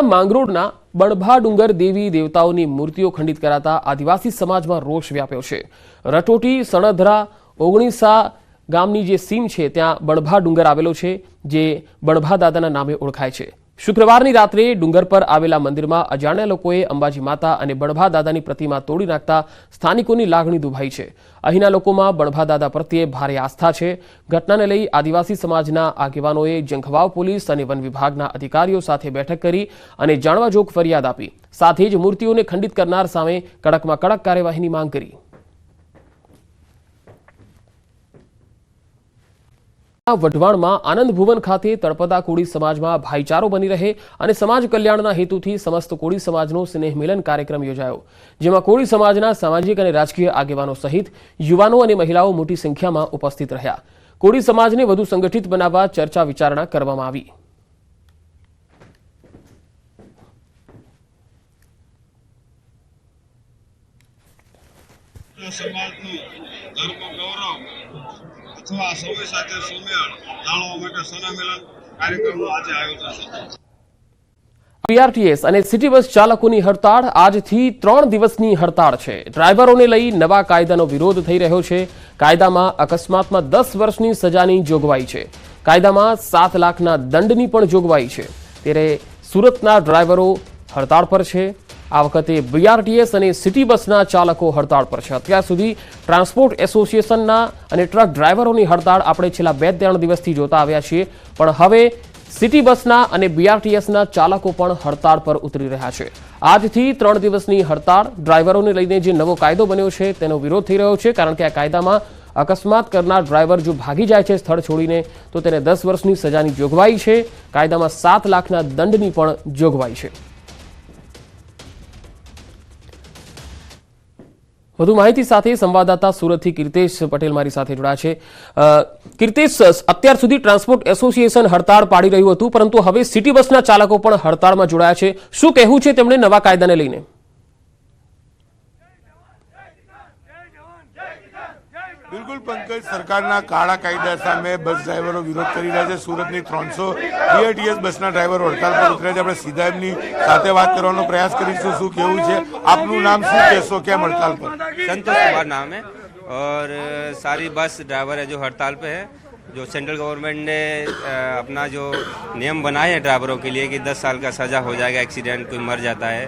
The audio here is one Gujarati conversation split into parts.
માંગરોળના બણભા ડુંગર દેવી દેવતાઓની મૂર્તિઓ ખંડિત કરાતા આદિવાસી સમાજમાં રોષ વ્યાપ્યો છે। રટોટી સણધરા ઓગણીસા ગામની જે સીમ છે ત્યાં બણભા ડુંગર આવેલો છે, જે બણભા દાદાના નામે ઓળખાય છે। શુક્રવારની રાત્રે ડુંગર પર આવેલા મંદિરમાં અજાણ્યા લોકોએ અંબાજી માતા અને બણભા દાદાની પ્રતિમા તોડી નાખતા સ્થાનિકોની લાગણી દુભાઈ છે। અહીંના લોકોમાં બણભા દાદા પ્રત્યે ભારે આસ્થા છે। ઘટનાને લઈ આદિવાસી સમાજના આગેવાનોએ જંખવાવ પોલીસ અને વન વિભાગના અધિકારીઓ સાથે બેઠક કરી અને જાણવાજોગ ફરિયાદ આપી। સાથે જ મૂર્તિઓને ખંડિત કરનાર સામે કડકમાં કડક કાર્યવાહીની માંગ કરી। વઢવાણમાં આનંદ ભુવન ખાતે તળપદા કોળી સમાજમાં ભાઈચારો બની રહે અને સમાજ કલ્યાણના હેતુથી સમસ્ત કોળી સમાજનો સ્નેહ મિલન કાર્યક્રમ યોજાયો, જેમાં કોળી સમાજના સામાજિક અને રાજકીય આગેવાનો સહિત યુવાનો અને મહિલાઓ મોટી સંખ્યામાં ઉપસ્થિત રહ્યા। કોળી સમાજને વધુ સંગઠિત બનાવવા ચર્ચા વિચારણા કરવામાં આવી। અથવા સૌએ સાથે સુમેળ જાળવવા માટે સોનામેલન કાર્યક્રમનું આજે આયોજન છે। પીઆરટીએસ અને સિટી બસ ચાલકોની હડતાળ આજથી 3 દિવસની હડતાળ છે। ડ્રાઈવરોને લઈ નવા કાયદાનો વિરોધ થઈ રહ્યો છે। કાયદામાં અકસ્માતમાં 10 વર્ષની સજાની જોગવાઈ છે। કાયદામાં 7 લાખના દંડની પણ જોગવાઈ છે। ત્યારે સુરતના ડ્રાઈવરો હડતાળ પર છે। આ વખતે બીઆરટીએસ અને સિટી બસના ચાલકો હડતાળ પર છે। અત્યાર સુધી ટ્રાન્સપોર્ટ એસોસિએશનના અને ટ્રક ડ્રાઈવરોની હડતાળ આપણે છેલ્લા 2-3 દિવસથી જોતા આવ્યા છીએ, પણ હવે સિટી બસના અને બીઆરટીએસના ચાલકો પણ હડતાળ પર ઉતરી રહ્યા છે। આજથી 3 દિવસની હડતાળ ડ્રાઈવરોને લઈને જે નવો કાયદો બન્યો છે તેનો વિરોધ થઈ રહ્યો છે, કારણ કે આ કાયદામાં અકસ્માત કરનાર ડ્રાઈવર જો ભાગી જાય છે સ્થળ છોડીને તો તેને 10 વર્ષની સજાની જોગવાઈ છે। કાયદામાં 7 લાખના દંડની પણ જોગવાઈ છે। વધુ માહિતી સાથે સંવાદદાતા સુરતથી કીર્તેશ પટેલ મારી સાથે જોડાયા છે। કીર્તેશ, અત્યાર સુધી ટ્રાન્સપોર્ટ એસોસિએશન હડતાળ પાડી રહ્યું હતું, પરંતુ હવે સિટી બસના ચાલકો પણ હડતાળમાં જોડાયા છે। શું કહેવું છે તેમણે નવા કાયદાને લઈને? બિલકુલ પંકજ, સરકારના કાળા કાયદા સામે બસ ડ્રાઈવરો વિરોધ કરી રહ્યા છે। સુરતની 300 બીઆરટીએસ બસના ડ્રાઈવરો હડતાળ પર ઉતર્યા છે। આપણે સીધા એમની સાથે વાત કરવાનો પ્રયાસ કરીશું। શું કેવું છે આપનું? નામ શું કહેશો? કેમ હડતાળ પર? संतोष कुमार नाम है और सारी बस ड्राइवर है जो हड़ताल पे है। जो सेंट्रल गवर्नमेंट ने अपना जो नियम बनाए हैं ड्राइवरों के लिए कि 10 साल का सज़ा हो जाएगा एक्सीडेंट कोई मर जाता है,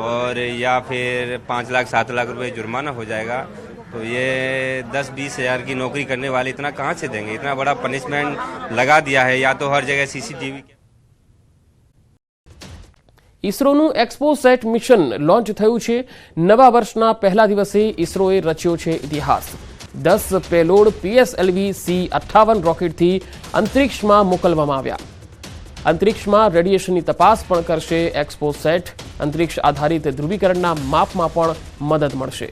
और या फिर 5 लाख 7 लाख रुपए जुर्माना हो जाएगा, तो ये 10-20 हज़ार की नौकरी करने वाले इतना कहाँ से देंगे? इतना बड़ा पनिशमेंट लगा दिया है। या तो हर जगह सीसीटीवी। ઈસરોનું એક્સપોસેટ મિશન લોન્ચ થયું છે। નવા વર્ષના પહેલા દિવસે ઈસરોએ રચ્યો છે ઇતિહાસ। 10 પેલોડ પીએસએલવી C-58 રોકેટથી અંતરિક્ષમાં મોકલવામાં આવ્યા। અંતરિક્ષમાં રેડિયેશનની તપાસ પણ કરશે એક્સપોસેટ। અંતરિક્ષ આધારિત ધ્રુવીકરણના માપમાં પણ મદદ મળશે।